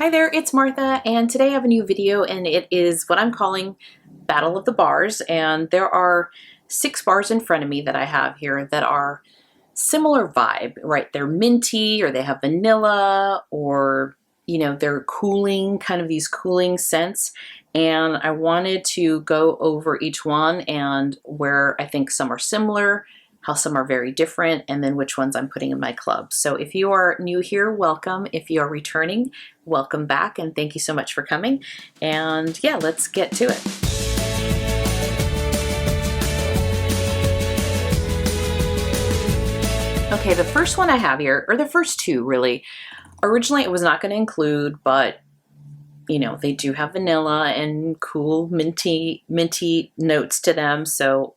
Hi there, it's Martha, and today I have a new video, and it is what I'm calling Battle of the Bars. And there are 6 bars in front of me that I have here that are similar vibe, right? They're minty, or they have vanilla, or they're cooling, kind of these cooling scents. And I wanted to go over each one and where I think some are similar, how some are very different, and then which ones I'm putting in my club. So if you are new here, welcome. If you are returning, welcome back, and thank you so much for coming. And yeah, let's get to it. Okay, the first one I have here, or the first two really, originally it was not going to include, but they do have vanilla and cool minty notes to them, so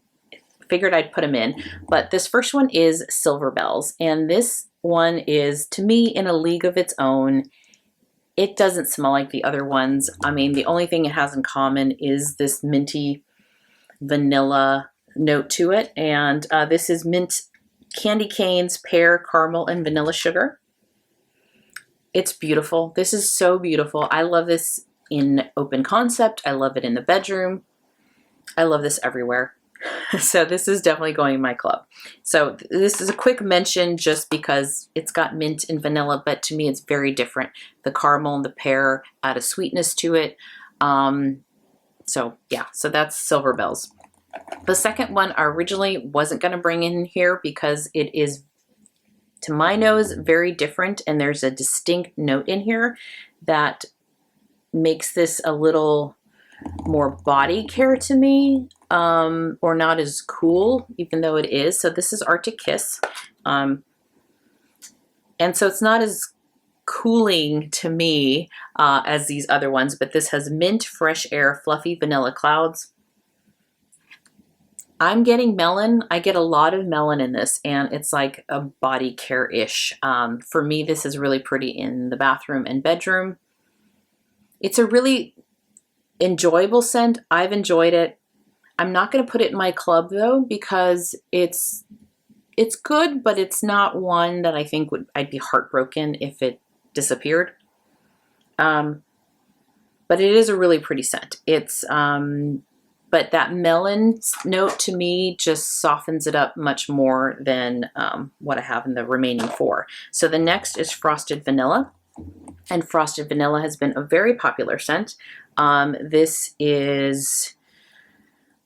figured I'd put them in. But this first one is Silver Bells, and this one is, to me, in a league of its own. It doesn't smell like the other ones. I mean, the only thing it has in common is this minty vanilla note to it, and this is mint candy canes, pear, caramel, and vanilla sugar. It's beautiful. This is so beautiful. I love this in open concept. I love it in the bedroom. I love this everywhere. So this is definitely going in my club. So this is a quick mention just because it's got mint and vanilla, but to me it's very different. The caramel and the pear add a sweetness to it. So yeah, so that's Silver Bells. The second one I originally wasn't going to bring in here because it is, to my nose, very different, and there's a distinct note in here that makes this a little more body care to me, or not as cool, even though it is. So this is Arctic Kiss, and so it's not as cooling to me as these other ones, but this has mint, fresh air, fluffy vanilla clouds. I'm getting melon. I get a lot of melon in this, and it's like a body care-ish. For me, this is really pretty in the bathroom and bedroom. It's a really enjoyable scent. I've enjoyed it. I'm not going to put it in my club though, because it's good, but it's not one that I think I'd be heartbroken if it disappeared. But it is a really pretty scent. It's but that melon note to me just softens it up much more than what I have in the remaining 4. So the next is Frosted Vanilla, and Frosted Vanilla has been a very popular scent. This is,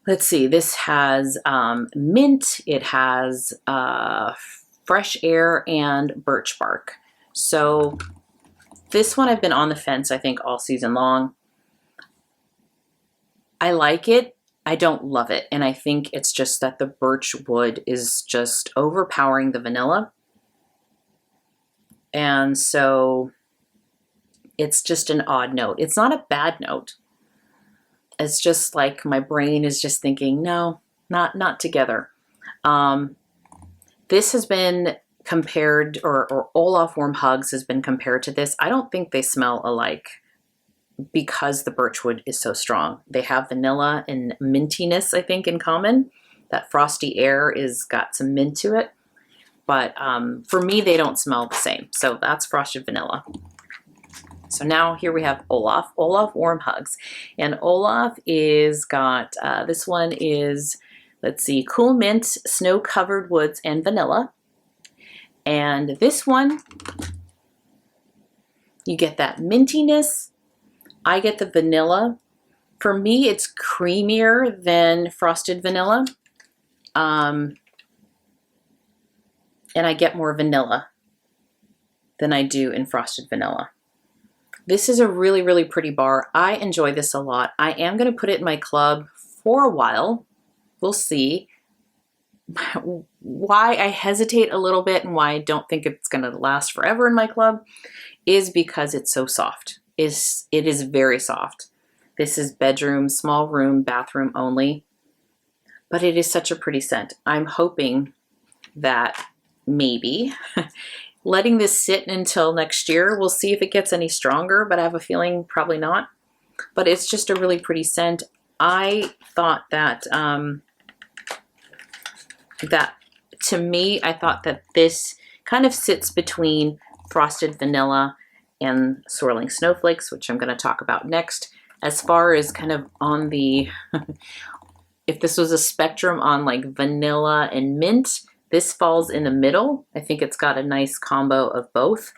let's see, this has mint, it has fresh air, and birch bark. So this one I've been on the fence, I think, all season long. I like it. I don't love it. And I think it's just that the birch wood is just overpowering the vanilla. And so it's just an odd note. It's not a bad note. It's just like my brain is just thinking, no, not together. This has been compared, or Olaf Warm Hugs has been compared to this. I don't think they smell alike, because the birchwood is so strong. They have vanilla and mintiness, I think, in common. That frosty air is got some mint to it. But for me, they don't smell the same. So that's Frosted Vanilla. So now here we have Olaf Warm Hugs. And Olaf is got, this one is, let's see, cool mint, snow-covered woods, and vanilla. And this one, you get that mintiness. I get the vanilla. For me, it's creamier than Frosted Vanilla. And I get more vanilla than I do in Frosted Vanilla. This is a really, really pretty bar. I enjoy this a lot. I am going to put it in my club for a while. We'll see. Why I hesitate a little bit and why I don't think it's going to last forever in my club is because it's so soft. It is very soft. This is bedroom, small room, bathroom only, but it is such a pretty scent. I'm hoping that maybe letting this sit until next year, we'll see if it gets any stronger, but I have a feeling probably not. But it's just a really pretty scent. I thought that, to me, I thought that this kind of sits between Frosted Vanilla and Swirling Snowflakes, which I'm going to talk about next. As far as kind of on the, if this was a spectrum on like vanilla and mint, this falls in the middle. I think it's got a nice combo of both.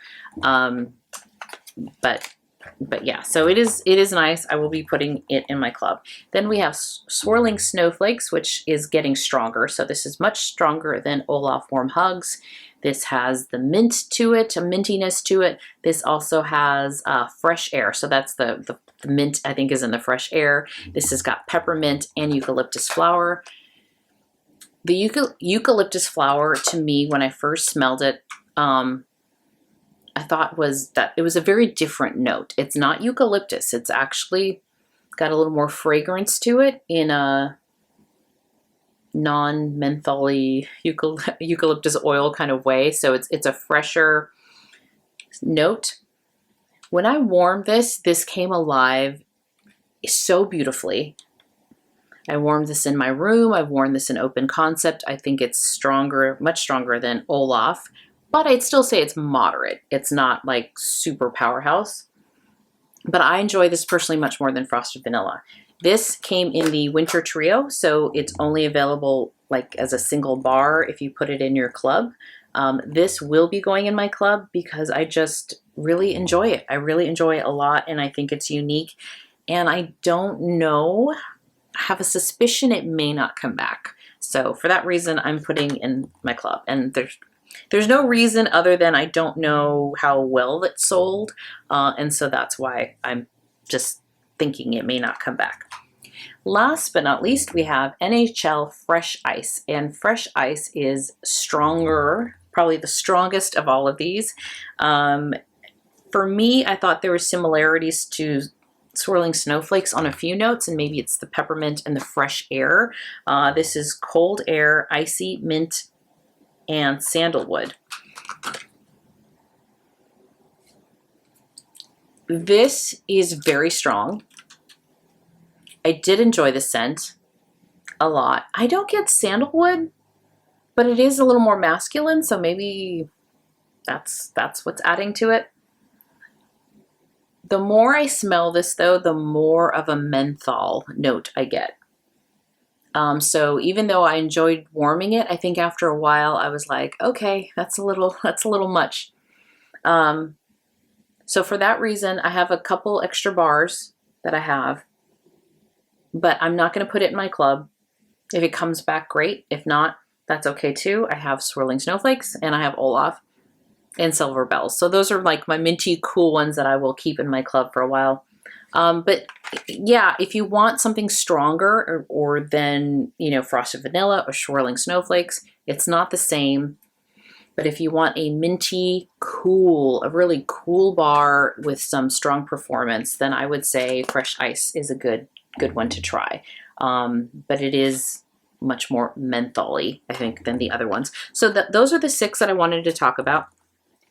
But yeah, so it is nice. I will be putting it in my club. Then we have Swirling Snowflakes, which is getting stronger. So this is much stronger than Olaf Warm Hugs. This has the mint to it, a mintiness to it. This also has fresh air. So that's the mint, I think, is in the fresh air. This has got peppermint and eucalyptus flower. The eucalyptus flower, to me, when I first smelled it, I thought was that it was a very different note. It's not eucalyptus. It's actually got a little more fragrance to it in a non-mentholy eucalyptus oil kind of way. So it's a fresher note. When I warmed this came alive so beautifully. I warmed this in my room. I've worn this in open concept. I think it's stronger, much stronger than Olaf. But I'd still say it's moderate. It's not like super powerhouse. But I enjoy this personally much more than Frosted Vanilla. This came in the Winter Trio, so it's only available like as a single bar if you put it in your club. This will be going in my club because I just really enjoy it. I really enjoy it a lot, and I think it's unique. And I don't know, I have a suspicion it may not come back. So for that reason, I'm putting in my club. And there's no reason other than I don't know how well it sold. And so that's why I'm just thinking it may not come back. Last but not least, we have NHL Fresh Ice. And Fresh Ice is stronger, probably the strongest of all of these. For me, I thought there were similarities to Swirling Snowflakes on a few notes, and maybe it's the peppermint and the fresh air. This is cold air, icy, mint, and sandalwood. This is very strong. I did enjoy the scent a lot. I don't get sandalwood, but it is a little more masculine, so maybe that's what's adding to it. The more I smell this though, the more of a menthol note I get. So even though I enjoyed warming it, I think after a while I was like, okay, that's a little much. So for that reason, I have a couple extra bars that I have, but I'm not going to put it in my club. If it comes back, great. If not, that's okay too. I have Swirling Snowflakes and I have Olaf and Silver Bells. So those are like my minty cool ones that I will keep in my club for a while. But yeah, if you want something stronger or than, you know, Frosted Vanilla or Swirling Snowflakes, it's not the same. But if you want a minty, cool, a really cool bar with some strong performance, then I would say Fresh Ice is a good one to try. But it is much more mentholy, I think, than the other ones. So those are the 6 that I wanted to talk about.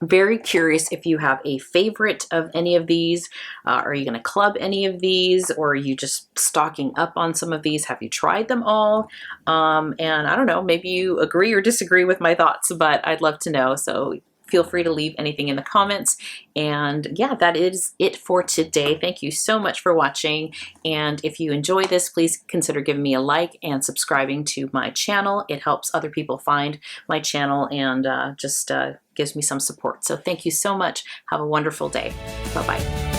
Very curious if you have a favorite of any of these. Are you going to club any of these, or are you just stocking up on some of these? Have you tried them all? And I don't know, maybe you agree or disagree with my thoughts, but I'd love to know. So feel free to leave anything in the comments. And yeah, that is it for today. Thank you so much for watching. And if you enjoy this, please consider giving me a like and subscribing to my channel. It helps other people find my channel and just gives me some support. So thank you so much. Have a wonderful day. Bye-bye.